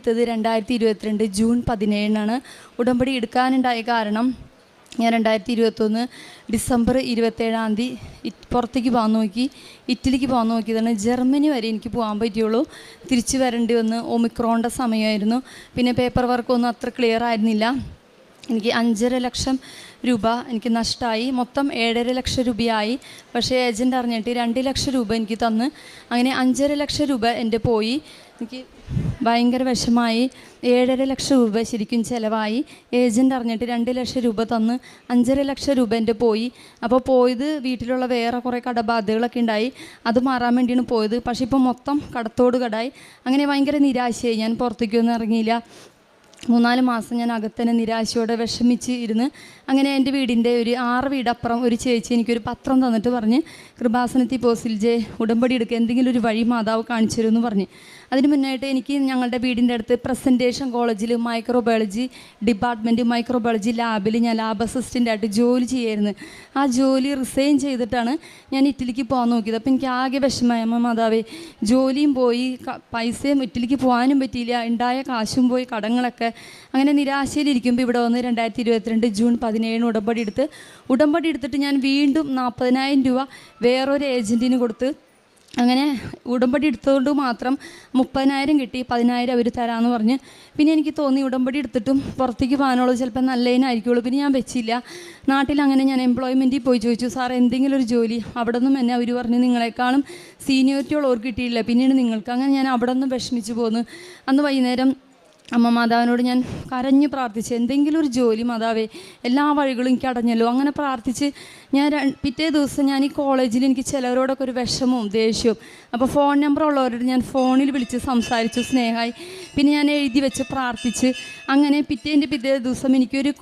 എടുത്തത് 2022 ജൂൺ 17 ഉടമ്പടി എടുക്കാനുണ്ടായ കാരണം ഞാൻ 2021 ഡിസംബർ 27 പുറത്തേക്ക് പോകാൻ നോക്കി, ഇറ്റലിക്ക് പോകാൻ നോക്കിയതാണ്. ജർമ്മനി വരെ എനിക്ക് പോകാൻ പറ്റുള്ളൂ. തിരിച്ചു വരേണ്ടി വന്ന് ഒമിക്രോണിൻ്റെ സമയമായിരുന്നു. പിന്നെ പേപ്പർ വർക്കൊന്നും അത്ര ക്ലിയർ ആയിരുന്നില്ല. എനിക്ക് 5.5 ലക്ഷം രൂപ എനിക്ക് നഷ്ടമായി. മൊത്തം 7.5 ലക്ഷം രൂപയായി. പക്ഷേ ഏജൻറ്റ് അറിഞ്ഞിട്ട് 2 ലക്ഷം രൂപ എനിക്ക് തന്ന്. അങ്ങനെ 5.5 ലക്ഷം രൂപ എൻ്റെ പോയി. എനിക്ക് ഭയങ്കര വിഷമായി. 7.5 ലക്ഷം രൂപ ശരിക്കും ചിലവായി. ഏജൻറ്റ് അറിഞ്ഞിട്ട് 2 ലക്ഷം രൂപ തന്ന് 5.5 ലക്ഷം രൂപ എൻ്റെ പോയി. അപ്പോൾ പോയത് വീട്ടിലുള്ള വേറെ കുറേ കടബാധ്യതകളൊക്കെ ഉണ്ടായി. അത് മാറാൻ വേണ്ടിയാണ് പോയത്. പക്ഷേ ഇപ്പോൾ മൊത്തം കടത്തോട് കടായി. അങ്ങനെ ഭയങ്കര നിരാശയായി. ഞാൻ പുറത്തേക്കൊന്നും ഇറങ്ങിയില്ല. 3-4 മാസം ഞാൻ അകത്തന്നെ നിരാശയോടെ വിഷമിച്ച് ഇരുന്ന്. അങ്ങനെ എൻ്റെ വീടിൻ്റെ ഒരു 6 വീടപ്പുറം ഒരു ചേച്ചി എനിക്കൊരു പത്രം തന്നിട്ട് പറഞ്ഞ്, കൃപാസനത്തിൽ പോസിൽജെ ഉടമ്പടി എടുക്കുക, എന്തെങ്കിലും ഒരു വഴി മാതാവ് കാണിച്ചു തരുമെന്ന് പറഞ്ഞ്. അതിന് മുന്നായിട്ട് എനിക്ക് ഞങ്ങളുടെ വീടിൻ്റെ അടുത്ത് പ്രസൻറ്റേഷൻ കോളേജിൽ മൈക്രോബയോളജി ഡിപ്പാർട്ട്മെൻറ്റ് മൈക്രോബയോളജി ലാബിൽ ഞാൻ ലാബ് അസിസ്റ്റൻ്റായിട്ട് ജോലി ചെയ്യായിരുന്നു. ആ ജോലി റിസൈൻ ചെയ്തിട്ടാണ് ഞാൻ ഇറ്റലിക്ക് പോകാൻ നോക്കിയത്. അപ്പോൾ എനിക്ക് ആകെ വിഷമമായി. അമ്മ മാതാവേ, ജോലിയും പോയി, പൈസയും ഇറ്റലിക്ക് പോകാനും പറ്റിയില്ല, ഉണ്ടായ കാശും പോയി, കടങ്ങളൊക്കെ. അങ്ങനെ നിരാശയിലിരിക്കുമ്പോൾ ഇവിടെ വന്ന് 2022 ജൂൺ 17 ഉടമ്പടി എടുത്തിട്ട് ഞാൻ വീണ്ടും 40,000 രൂപ വേറൊരു ഏജൻറ്റിന് കൊടുത്ത്. അങ്ങനെ ഉടമ്പടി എടുത്തതുകൊണ്ട് മാത്രം 30,000 കിട്ടി. 10,000 അവർ തരാമെന്ന് പറഞ്ഞ്. പിന്നെ എനിക്ക് തോന്നി ഉടമ്പടി എടുത്തിട്ടും പുറത്തേക്ക് പോകാനുള്ളത് ചിലപ്പോൾ നല്ലതിനായിരിക്കുള്ളൂ. പിന്നെ ഞാൻ വെച്ചില്ല. നാട്ടിൽ അങ്ങനെ ഞാൻ എംപ്ലോയ്മെൻറ്റിൽ പോയി ചോദിച്ചു, സാർ എന്തെങ്കിലും ഒരു ജോലി. അവിടെ നിന്നും എന്നെ അവർ പറഞ്ഞു, നിങ്ങളെക്കാളും സീനിയോറിറ്റി ഉള്ളവർക്ക് കിട്ടിയില്ല, പിന്നീട് നിങ്ങൾക്ക്. അങ്ങനെ ഞാൻ അവിടെ നിന്നും വിഷമിച്ച് പോന്നു. അന്ന് വൈകുന്നേരം അമ്മ മാതാവിനോട് ഞാൻ കരഞ്ഞ് പ്രാർത്ഥിച്ചു, എന്തെങ്കിലും ഒരു ജോലി മാതാവേ, എല്ലാ വഴികളും എനിക്ക് അടഞ്ഞല്ലോ. അങ്ങനെ പ്രാർത്ഥിച്ച് ഞാൻ പിറ്റേ ദിവസം ഞാൻ ഈ കോളേജിൽ എനിക്ക് ചിലവരോടൊക്കെ ഒരു വിഷമവും ദേഷ്യവും. അപ്പോൾ ഫോൺ നമ്പർ ഉള്ളവരോട് ഞാൻ ഫോണിൽ വിളിച്ച് സംസാരിച്ചു, സ്നേഹമായി. പിന്നെ ഞാൻ എഴുതി വെച്ച് പ്രാർത്ഥിച്ച്. അങ്ങനെ പിറ്റേ ദിവസം എനിക്കൊരു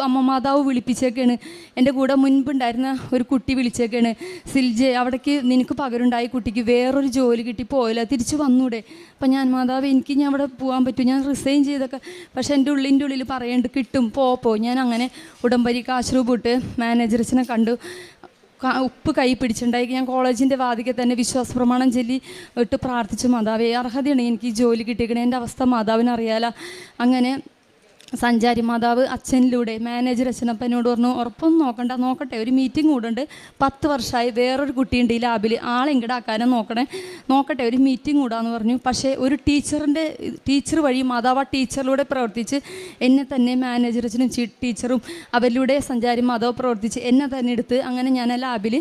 അമ്മ മാതാവ് വിളിപ്പിച്ചേക്കാണ്. എൻ്റെ കൂടെ മുൻപുണ്ടായിരുന്ന ഒരു കുട്ടി വിളിച്ചേക്കാണ്, സിൽജെ അവിടേക്ക് നിനക്ക് പകരമുണ്ടായി, കുട്ടിക്ക് വേറൊരു ജോലി കിട്ടി, പോയില്ല, തിരിച്ച് വന്നൂടെ. അപ്പം ഞാൻ മാതാവ് എനിക്ക് ഞാൻ അവിടെ പോകാൻ പറ്റും, ഞാൻ റിസൈൻ ചെയ്തൊക്കെ. പക്ഷേ എൻ്റെ ഉള്ളിൽ പറയേണ്ട കിട്ടും, പോ. ഞാൻ അങ്ങനെ ഉടമ്പടി കാശ്രൂപൂട്ട് മാനേജർസിനെ കണ്ടു. ഉപ്പ് കൈ പിടിച്ചിട്ടുണ്ടായി. ഞാൻ കോളേജിൻ്റെ വാതിക്കെ തന്നെ വിശ്വാസ പ്രമാണം ചൊല്ലി ഇട്ട് പ്രാർത്ഥിച്ചു, മാതാവേ അർഹതയാണ് എനിക്ക് ഈ ജോലി കിട്ടിയിരിക്കണേ, എൻ്റെ അവസ്ഥ മാതാവിന് അറിയാലോ. അങ്ങനെ സഞ്ചാരി മാതാവ് അച്ഛനിലൂടെ മാനേജർ അച്ഛനപ്പനോട് പറഞ്ഞു, ഉറപ്പൊന്നും നോക്കട്ടെ, ഒരു മീറ്റിംഗ് കൂടുണ്ട്, 10 വർഷമായി വേറൊരു കുട്ടിയുണ്ട് ഈ ലാബിൽ, ആളെ ഇങ്ങടാക്കാനും നോക്കട്ടെ, ഒരു മീറ്റിംഗ് കൂടാന്ന് പറഞ്ഞു. പക്ഷേ ഒരു ടീച്ചർ വഴി മാതാവ് ആ ടീച്ചറിലൂടെ പ്രവർത്തിച്ച് എന്നെ തന്നെ മാനേജർ അച്ഛനും ടീച്ചറും അവരിലൂടെ സഞ്ചാരി മാതാവ് പ്രവർത്തിച്ച് എന്നെ തന്നെ എടുത്ത് അങ്ങനെ ഞാൻ ആ ലാബിൽ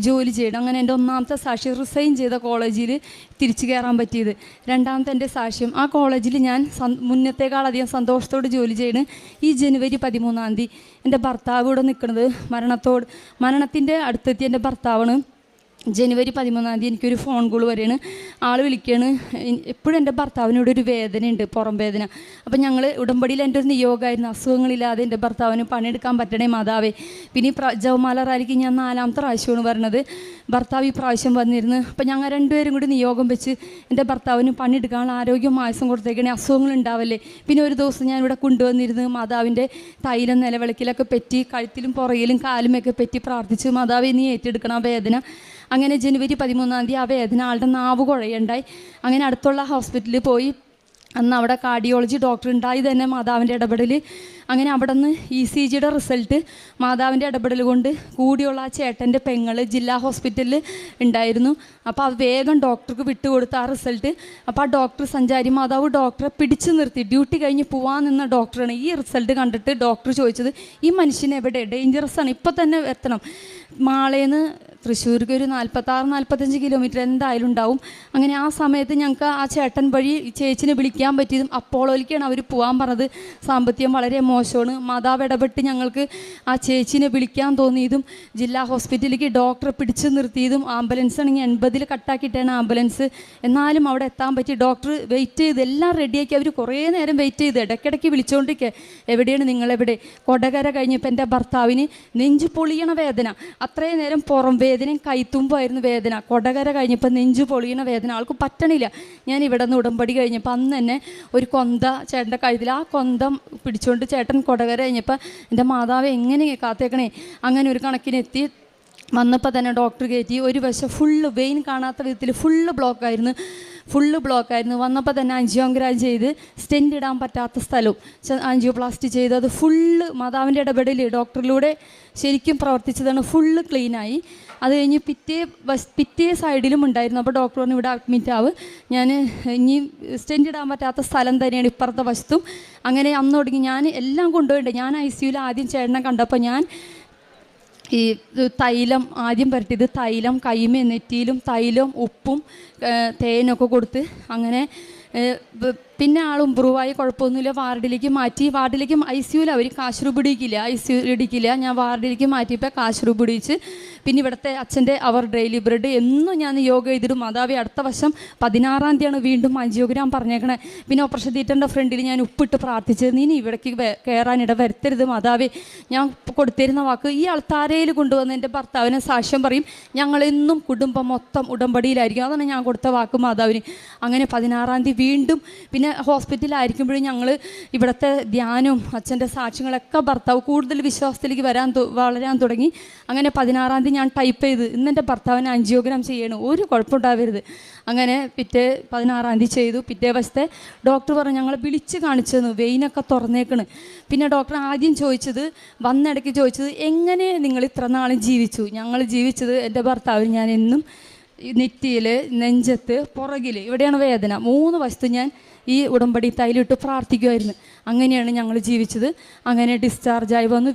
ജോലി ചെയ്യണം. അങ്ങനെ എൻ്റെ 1ാമത്തെ സാക്ഷ്യം റിസൈൻ ചെയ്ത കോളേജിൽ തിരിച്ചു കയറാൻ പറ്റിയത്. 2ാമത്തെ എൻ്റെ സാക്ഷ്യം, ആ കോളേജിൽ ഞാൻ മുന്നത്തേക്കാളധികം സന്തോഷത്തോട് ജോലി ചെയ്യണ്. ഈ ജനുവരി 13 എൻ്റെ ഭർത്താവ് ഇവിടെ നിൽക്കുന്നത് മരണത്തിൻ്റെ അടുത്തെത്തിയ എൻ്റെ ഭർത്താവാണ്. ജനുവരി 13 എനിക്കൊരു ഫോൺ കോൾ വരെയാണ്. ആൾ വിളിക്കുകയാണ്, എപ്പോഴും എൻ്റെ ഭർത്താവിനോട് ഒരു വേദനയുണ്ട്, പുറം വേദന. അപ്പം ഞങ്ങൾ ഉടമ്പടിയിൽ എൻ്റെ ഒരു നിയോഗമായിരുന്നു, അസുഖങ്ങളില്ലാതെ എൻ്റെ ഭർത്താവിന് പണിയെടുക്കാൻ പറ്റണേ മാതാവേ. പിന്നെ ഈ ജവമാല റാലിക്ക് ഞാൻ 4ാമത്തെ പ്രാവശ്യമാണ് വരുന്നത്. ഭർത്താവ് ഈ പ്രാവശ്യം വന്നിരുന്നു. അപ്പം ഞങ്ങൾ രണ്ടുപേരും കൂടി നിയോഗം വെച്ച് എൻ്റെ ഭർത്താവിന് പണിയെടുക്കാനുള്ള ആരോഗ്യം ആയുസം കൊടുത്തേക്കണേ, അസുഖങ്ങൾ ഉണ്ടാവല്ലേ. പിന്നെ ഒരു ദിവസം ഞാൻ ഇവിടെ കൊണ്ടുവന്നിരുന്നു മാതാവിൻ്റെ തൈലം നിലവിളക്കിലൊക്കെ പറ്റി, കഴുത്തിലും പുറകിലും കാലുമൊക്കെ പറ്റി പ്രാർത്ഥിച്ച്, മാതാവെ നീ ഏറ്റെടുക്കണം വേദന. അങ്ങനെ ജനുവരി 13 ആ വേദന ആളുടെ നാവ് കുഴയുണ്ടായി. അങ്ങനെ അടുത്തുള്ള ഹോസ്പിറ്റലിൽ പോയി. അന്ന് അവിടെ കാർഡിയോളജി ഡോക്ടർ ഉണ്ടായി തന്നെ മാതാവിൻ്റെ ഇടപെടൽ. അങ്ങനെ അവിടെ നിന്ന് ECGയുടെ റിസൾട്ട് മാതാവിൻ്റെ ഇടപെടൽ കൊണ്ട് കൂടിയുള്ള ആ ചേട്ടൻ്റെ പെങ്ങൾ ജില്ലാ ഹോസ്പിറ്റലിൽ ഉണ്ടായിരുന്നു. അപ്പോൾ അത് വേഗം ഡോക്ടർക്ക് വിട്ടുകൊടുത്ത ആ റിസൾട്ട്. അപ്പോൾ ആ ഡോക്ടർ സഞ്ചാരി മാതാവ് ഡോക്ടറെ പിടിച്ചു നിർത്തി, ഡ്യൂട്ടി കഴിഞ്ഞ് പോകാൻ നിന്ന ഡോക്ടറാണ്. ഈ റിസൾട്ട് കണ്ടിട്ട് ഡോക്ടർ ചോദിച്ചത്, ഈ മനുഷ്യൻ എവിടെ, ഡേഞ്ചറസ് ആണ്, ഇപ്പോൾ തന്നെ എത്തണം. മാളേന്ന് തൃശ്ശൂർക്ക് ഒരു 46-45 കിലോമീറ്റർ എന്തായാലും ഉണ്ടാവും. അങ്ങനെ ആ സമയത്ത് ഞങ്ങൾക്ക് ആ ചേട്ടൻ വഴി ചേച്ചിനെ വിളിക്കാൻ പറ്റിയതും അപ്പോളോയിലേക്കാണ് അവർ പോകാൻ പറഞ്ഞത്. സാമ്പത്തികം വളരെ മോശമാണ്. മാതാവ് ഇടപെട്ട് ഞങ്ങൾക്ക് ആ ചേച്ചിനെ വിളിക്കാൻ തോന്നിയതും ജില്ലാ ഹോസ്പിറ്റലിലേക്ക് ഡോക്ടറെ പിടിച്ചു നിർത്തിയതും ആംബുലൻസ് ആണെങ്കിൽ 80 കട്ടാക്കിയിട്ടാണ് ആംബുലൻസ്. എന്നാലും അവിടെ എത്താൻ പറ്റി. ഡോക്ടർ വെയിറ്റ് ചെയ്ത് എല്ലാം റെഡിയാക്കി. അവർ കുറേ നേരം വെയിറ്റ് ചെയ്ത് ഇടയ്ക്കിടയ്ക്ക് വിളിച്ചുകൊണ്ടിരിക്കുക, എവിടെയാണ് നിങ്ങളെവിടെ. കൊടകര കഴിഞ്ഞപ്പോൾ എൻ്റെ ഭർത്താവിന് നെഞ്ചു പൊളിയണ വേദന. അത്രയും നേരം പുറം വേദനയും കൈത്തുമ്പായിരുന്നു വേദന. കൊടകര കഴിഞ്ഞപ്പോൾ നെഞ്ചു പൊളിയണ വേദന, ആൾക്ക് പറ്റണില്ല. ഞാൻ ഇവിടെ നിന്ന് ഉടമ്പടി കഴിഞ്ഞപ്പോൾ അന്ന് തന്നെ ഒരു കൊന്ത ചേട്ടൻ്റെ കഴുത്തിൽ, ആ കൊന്തം പിടിച്ചുകൊണ്ട് ചേട്ടൻ കൊടകര കഴിഞ്ഞപ്പോൾ എൻ്റെ മാതാവ് എങ്ങനെ കാത്തേക്കണേ. അങ്ങനെ ഒരു കണക്കിനെത്തി വന്നപ്പോൾ തന്നെ ഡോക്ടർ കയറ്റി. ഒരു വശം ഫുള്ള് വെയിൻ കാണാത്ത വിധത്തിൽ ഫുള്ള് ബ്ലോക്കായിരുന്നു. ഫുള്ള് ബ്ലോക്കായിരുന്നു. വന്നപ്പോൾ തന്നെ ആൻജിയോഗ്രാം ചെയ്ത് സ്റ്റെൻറ്റ് ഇടാൻ പറ്റാത്ത സ്ഥലവും ആൻജിയോപ്ലാസ്റ്റി ചെയ്ത് അത് ഫുള്ള് മാതാവിൻ്റെ ഇടപെടൽ ഡോക്ടറിലൂടെ ശരിക്കും പ്രവർത്തിച്ചതാണ്. ഫുള്ള് ക്ലീനായി. അത് കഴിഞ്ഞ് പിറ്റേ സൈഡിലും ഉണ്ടായിരുന്നു. അപ്പോൾ ഡോക്ടർ പറഞ്ഞു ഇവിടെ അഡ്മിറ്റ് ആവ്, ഞാൻ ഇനി സ്റ്റെൻറ്റ് ഇടാൻ പറ്റാത്ത സ്ഥലം തന്നെയാണ് ഇപ്പുറത്തെ വശത്തും. അങ്ങനെ അന്ന് തുടങ്ങി ഞാൻ എല്ലാം കൊണ്ടുപോയിട്ടുണ്ട്. ഞാൻ ICUവിൽ ആദ്യം ചേട്ടനെ കണ്ടപ്പോൾ ഞാൻ ഈ തൈലം ആദ്യം പുരട്ടിയത് തൈലം കൈമേ നെറ്റിയിലും തൈലം ഉപ്പും തേനൊക്കെ കൊടുത്ത് അങ്ങനെ പിന്നെ ആൾ ഇമ്പ്രൂവായി, കുഴപ്പമൊന്നുമില്ല. വാർഡിലേക്ക് മാറ്റി. വാർഡിലേക്ക് ICUവിൽ അവർ കാശ് രൂപ ഇടിക്കില്ല. ഞാൻ വാർഡിലേക്ക് മാറ്റിയപ്പോൾ കാശ് രൂപ ഇടിച്ച്. പിന്നെ ഇവിടുത്തെ അച്ഛൻ്റെ അവർ ഡെയിലി ബ്രെഡ് എന്നും ഞാൻ യോഗ ചെയ്തിടും. മാതാവി അടുത്ത വർഷം 16-ാം തീയതിയാണ് വീണ്ടും ആൻജിയോഗ്രാം പറഞ്ഞേക്കണേ. പിന്നെ ഓപ്പറേഷൻ തിയേറ്ററിൻ്റെ ഫ്രണ്ടിൽ ഞാൻ ഉപ്പിട്ട് പ്രാർത്ഥിച്ചത്, നീ ഇവിടേക്ക് കയറാനിട വരുത്തരുത് മാതാവി, ഞാൻ കൊടുത്തിരുന്ന വാക്ക്. ഈ ആൾത്താരയിൽ കൊണ്ടുവന്ന് എൻ്റെ ഭർത്താവിനെ സാക്ഷ്യം പറയും, ഞങ്ങളെന്നും കുടുംബം മൊത്തം ഉടമ്പടിയിലായിരിക്കും, അതാണ് ഞാൻ കൊടുത്ത വാക്ക് മാതാവിന്. അങ്ങനെ 16-ാം തീയതി വീണ്ടും പിന്നെ ഹോസ്പിറ്റലിലായിരിക്കുമ്പോഴും ഞങ്ങൾ ഇവിടുത്തെ ധ്യാനവും അച്ഛൻ്റെ സാക്ഷ്യങ്ങളൊക്കെ ഭർത്താവ് കൂടുതൽ വിശ്വാസത്തിലേക്ക് വളരാൻ തുടങ്ങി. അങ്ങനെ 16-ാം തീയതി ഞാൻ ടൈപ്പ് ചെയ്ത് ഇന്നെൻ്റെ ഭർത്താവിന് ആൻജിയോഗ്രാം ചെയ്യണം, ഒരു കുഴപ്പമുണ്ടാവരുത്. അങ്ങനെ 16-ാം തീയതി ചെയ്തു. പിറ്റേ വശത്തെ ഡോക്ടർ പറഞ്ഞു ഞങ്ങളെ വിളിച്ച് കാണിച്ചെന്നു, വെയിനൊക്കെ തുറന്നേക്കണ്. പിന്നെ ഡോക്ടർ ആദ്യം ചോദിച്ചത്, വന്നിടയ്ക്ക് ചോദിച്ചത്, എങ്ങനെ നിങ്ങൾ ഇത്ര നാളും ജീവിച്ചു? ഞങ്ങൾ ജീവിച്ചത് എൻ്റെ ഭർത്താവിന് ഞാൻ എന്നും നെറ്റിയിൽ, നെഞ്ചത്ത്, പുറകിൽ ഇവിടെയാണ് വേദന, 3 വശത്ത് ഞാൻ ഈ ഉടമ്പടി തൈലിട്ട് പ്രാർത്ഥിക്കുമായിരുന്നു. അങ്ങനെയാണ് ഞങ്ങൾ ജീവിച്ചത്. അങ്ങനെ ഡിസ്ചാർജായി വന്നു.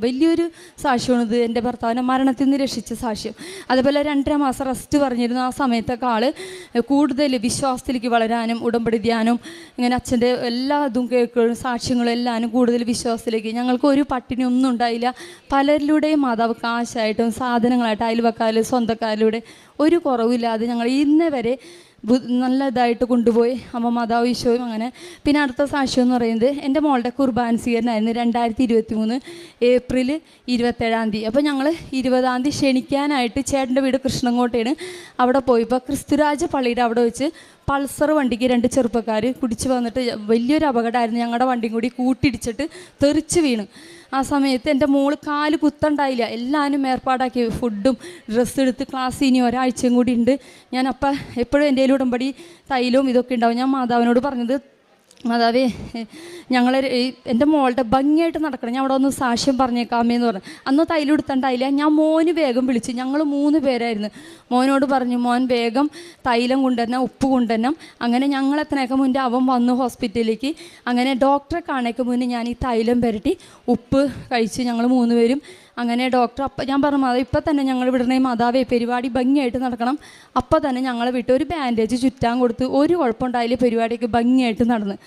വലിയൊരു സാക്ഷ്യമാണിത്, എൻ്റെ ഭർത്താവിനെ മരണത്തിൽ നിന്ന് രക്ഷിച്ച സാക്ഷ്യം. അതുപോലെ 2.5 മാസം റെസ്റ്റ് പറഞ്ഞിരുന്നു. ആ സമയത്തൊക്കെ ആൾ കൂടുതൽ വിശ്വാസത്തിലേക്ക് വളരാനും ഉടമ്പടി ധ്യാനം ഇങ്ങനെ അച്ഛൻ്റെ എല്ലാ ഇതും കേൾക്കുകയും സാക്ഷ്യങ്ങളും എല്ലാവരും കൂടുതൽ വിശ്വാസത്തിലേക്ക്. ഞങ്ങൾക്ക് ഒരു പട്ടിണി ഒന്നും ഉണ്ടായില്ല. പലരിലൂടെയും മാതാവ് കാശായിട്ടും സാധനങ്ങളായിട്ട് അയൽവക്കാർ സ്വന്തക്കാരിലൂടെ ഒരു കുറവില്ലാതെ ഞങ്ങൾ ഇന്നേ വരെ നല്ല ഇതായിട്ട് കൊണ്ടുപോയി അമ്മ മാതാവ് ഈശോയും. അങ്ങനെ പിന്നെ അടുത്ത സാക്ഷ്യം എന്ന് പറയുന്നത് എൻ്റെ മോളുടെ കുർബാന സ്വീകരണമായിരുന്നു 2023 ഏപ്രിൽ 27-ാം തീയതി. അപ്പോൾ ഞങ്ങൾ 20-ാം തീയതി ക്ഷണിക്കാനായിട്ട് ചേട്ടൻ്റെ വീട് കൃഷ്ണങ്കോട്ടയാണ്. അവിടെ പോയപ്പോൾ ക്രിസ്തുരാജ പള്ളിയുടെ അവിടെ വെച്ച് പൾസർ വണ്ടിക്ക് 2 ചെറുപ്പക്കാർ കുടിച്ച് വന്നിട്ട് വലിയൊരു അപകടമായിരുന്നു. ഞങ്ങളുടെ വണ്ടിയും കൂടി കൂട്ടിയിടിച്ചിട്ട് തെറിച്ച് വീണ്. ആ സമയത്ത് എൻ്റെ മോള് കാല് കുത്തണ്ടായില്ല. എല്ലാവരും ഏർപ്പാടാക്കി, ഫുഡും ഡ്രസ്സ് എടുത്ത്. ക്ലാസ് ഇനി ഒരാഴ്ചയും കൂടി ഉണ്ട്. ഞാൻ അപ്പം എപ്പോഴും എൻ്റെ ഉടമ്പടി തൈലവും ഇതൊക്കെ ഉണ്ടാവും. ഞാൻ മാതാവിനോട് പറഞ്ഞത്, മാതാവേ ഞങ്ങളെ എൻ്റെ മോളുടെ ഭംഗിയായിട്ട് നടക്കണം, ഞാൻ അവിടെ ഒന്ന് സാക്ഷ്യം പറഞ്ഞേക്കാമേന്ന് പറഞ്ഞു. അന്ന് തൈലം എടുത്തണ്ടായില്ല. ഞാൻ മോന് വേഗം വിളിച്ചു. ഞങ്ങൾ 3 പേരായിരുന്നു. മോനോട് പറഞ്ഞു, മോൻ വേഗം തൈലം കൊണ്ടുവരണം, ഉപ്പ് കൊണ്ടുവരണം. അങ്ങനെ ഞങ്ങൾ എത്രയൊക്കെ മുന്നേ അവൻ വന്നു ഹോസ്പിറ്റലിലേക്ക്. അങ്ങനെ ഡോക്ടറെ കാണേക്ക് മുന്നേ ഞാൻ ഈ തൈലം പുരട്ടി ഉപ്പ് കഴിച്ച് ഞങ്ങൾ 3 പേരും. അങ്ങനെ ഡോക്ടർ ഞാൻ പറഞ്ഞു, മാതാവ് ഇപ്പം തന്നെ ഞങ്ങൾ വിടണേ മാതാവേ, പരിപാടി ഭംഗിയായിട്ട് നടക്കണം. അപ്പം തന്നെ ഞങ്ങളെ വിട്ട് ഒരു ബാൻഡേജ് ചുറ്റാൻ കൊടുത്ത് ഒരു കുഴപ്പമുണ്ടായില്ല, പരിപാടിയൊക്കെ ഭംഗിയായിട്ട് നടന്ന്.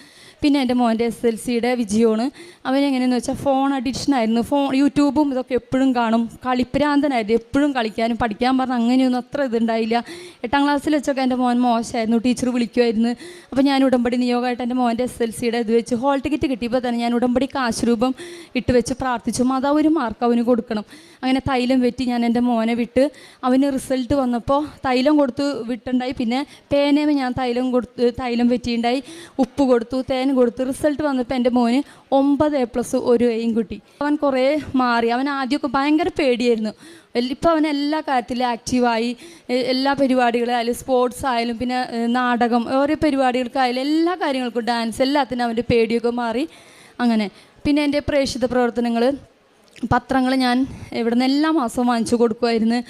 പിന്നെ എൻ്റെ മോൻ്റെ SLCയുടെ വിജയമാണ്. അവനെങ്ങനെയെന്ന് വെച്ചാൽ ഫോൺ അഡിക്ഷനായിരുന്നു. യൂട്യൂബും ഇതൊക്കെ എപ്പോഴും കാണും. കളിപ്രാന്തനായിരുന്നു. എപ്പോഴും കളിക്കാനും പഠിക്കാൻ പറഞ്ഞാൽ അങ്ങനെയൊന്നും അത്ര ഇതുണ്ടായില്ല. 8-ാം ക്ലാസ്സിൽ വെച്ചൊക്കെ എൻ്റെ മോൻ മോശമായിരുന്നു. ടീച്ചർ വിളിക്കുമായിരുന്നു. അപ്പോൾ ഞാൻ ഉടമ്പടി നിയോഗമായിട്ട് എൻ്റെ മോൻ്റെ SLCയുടെ ഇത് വെച്ച് ഹോൾ ടിക്കറ്റ് കിട്ടിയപ്പോൾ തന്നെ ഞാൻ ഉടമ്പടി കാശ് രൂപം ഇട്ട് വെച്ച് പ്രാർത്ഥിച്ചു, മാതാവ് ഒരു മാർക്ക് അവന് കൊടുക്കണം. അങ്ങനെ തൈലം വെറ്റി ഞാൻ എൻ്റെ മോനെ വിട്ട്. അവന് റിസൾട്ട് വന്നപ്പോൾ തൈലം കൊടുത്ത് വിട്ടുണ്ടായി. പിന്നെ പേനയും ഞാൻ തൈലം വെറ്റിയുണ്ടായി, ഉപ്പ് കൊടുത്തു, തേൻ കൊടുത്തു. റിസൾട്ട് വന്നപ്പോൾ എൻ്റെ മോന് 9 A+ 1 A കിട്ടി. അവൻ കുറേ മാറി. അവൻ ആദ്യമൊക്കെ ഭയങ്കര പേടിയായിരുന്നു. ഇപ്പോൾ അവൻ എല്ലാ കാര്യത്തിലും ആക്റ്റീവായി. എല്ലാ പരിപാടികളായാലും സ്പോർട്സ് ആയാലും പിന്നെ നാടകം ഓരോ പരിപാടികൾക്കായാലും എല്ലാ കാര്യങ്ങൾക്കും ഡാൻസ് എല്ലാത്തിനും അവൻ്റെ പേടിയൊക്കെ മാറി. അങ്ങനെ പിന്നെ എൻ്റെ പ്രേക്ഷിത പ്രവർത്തനങ്ങൾ പത്രങ്ങൾ ഞാൻ ഇവിടെ നിന്ന് എല്ലാ മാസവും വാങ്ങിച്ചു കൊടുക്കുമായിരുന്നു.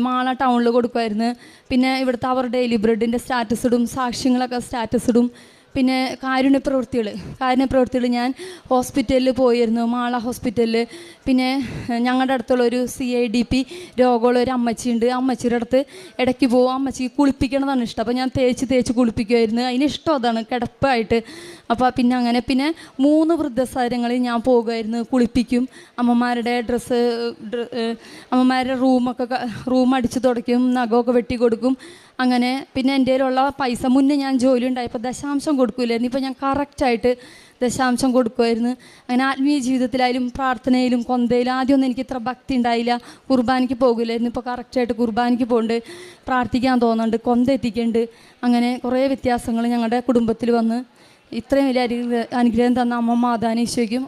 മാള ടൗണിൽ കൊടുക്കുമായിരുന്നു. പിന്നെ ഇവിടുത്തെ അവർ ഡെയിലി ബ്രെഡിൻ്റെ സ്റ്റാറ്റസ് ഇടും, സാക്ഷ്യങ്ങളൊക്കെ സ്റ്റാറ്റസ് ഇടും. പിന്നെ കാരുണ്യപ്രവൃത്തികൾ ഞാൻ ഹോസ്പിറ്റലിൽ പോയിരുന്നു, മാള ഹോസ്പിറ്റലിൽ. പിന്നെ ഞങ്ങളുടെ അടുത്തുള്ളൊരു CIDP രോഗമുള്ള ഒരു അമ്മച്ചിയുണ്ട്. അമ്മച്ചിയുടെ അടുത്ത് ഇടയ്ക്ക് പോകും. അമ്മച്ചിക്ക് കുളിപ്പിക്കണമെന്നാണ് ഇഷ്ടം. അപ്പോൾ ഞാൻ തേച്ച് കുളിപ്പിക്കുമായിരുന്നു. അതിനിഷ്ടം അതാണ്, കിടപ്പായിട്ട്. അപ്പോൾ പിന്നെ അങ്ങനെ പിന്നെ 3 വൃദ്ധസദനങ്ങളിൽ ഞാൻ പോകുമായിരുന്നു, കുളിപ്പിക്കും. അമ്മമാരുടെ അമ്മമാരുടെ റൂം അടിച്ച് തുടയ്ക്കും, നഖമൊക്കെ വെട്ടി കൊടുക്കും. അങ്ങനെ പിന്നെ എൻ്റെ കയ്യിലുള്ള പൈസ മുന്നേ ഞാൻ ജോലി ഉണ്ടായപ്പോൾ ദശാംശം കൊടുക്കില്ലായിരുന്നു. ഇപ്പോൾ ഞാൻ കറക്റ്റായിട്ട് ദശാംശം കൊടുക്കുമായിരുന്നു. അങ്ങനെ ആത്മീയ ജീവിതത്തിലായാലും പ്രാർത്ഥനയിലും കൊന്തയിലും ആദ്യമൊന്നും എനിക്ക് ഇത്ര ഭക്തി ഉണ്ടായില്ല. കുർബാനയ്ക്ക് പോകില്ലായിരുന്നു. ഇപ്പോൾ കറക്റ്റായിട്ട് കുർബാനയ്ക്ക് പോകുന്നുണ്ട്, പ്രാർത്ഥിക്കാൻ തോന്നുന്നുണ്ട്, കൊന്ത എത്തിക്കുന്നുണ്ട്. അങ്ങനെ കുറേ വ്യത്യാസങ്ങൾ ഞങ്ങളുടെ കുടുംബത്തിൽ വന്ന് ഇത്രയും വലിയ അനുഗ്രഹം തന്ന അമ്മ മാതാവിനെ ഈശോയ്ക്കും